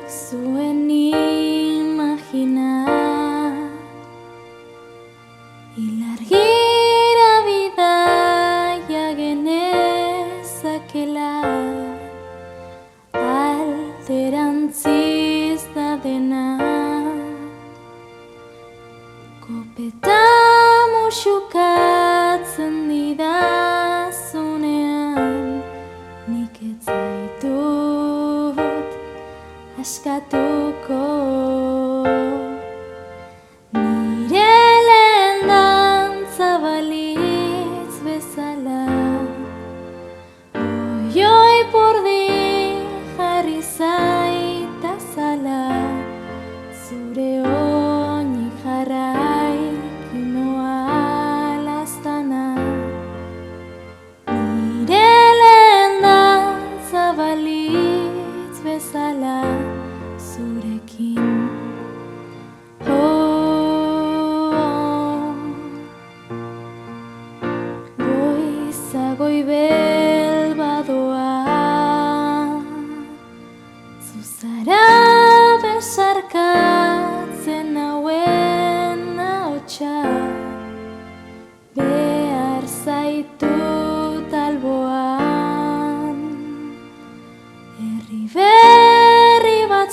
zuen imagina ilargira bidaia genezakela alderantziz da dena kopeta musukatzen didazunean nik ez zaitut askatuko nire lehen dantza balitz bezala oioi pordi jarri zaitazala zure oinik jarraiki noa lastana nire lehen dantza balitz bezala zurekin goiza goibel badoa zuzara besarkatzen nauen ahotsa behar zaitut alboan herri berri bat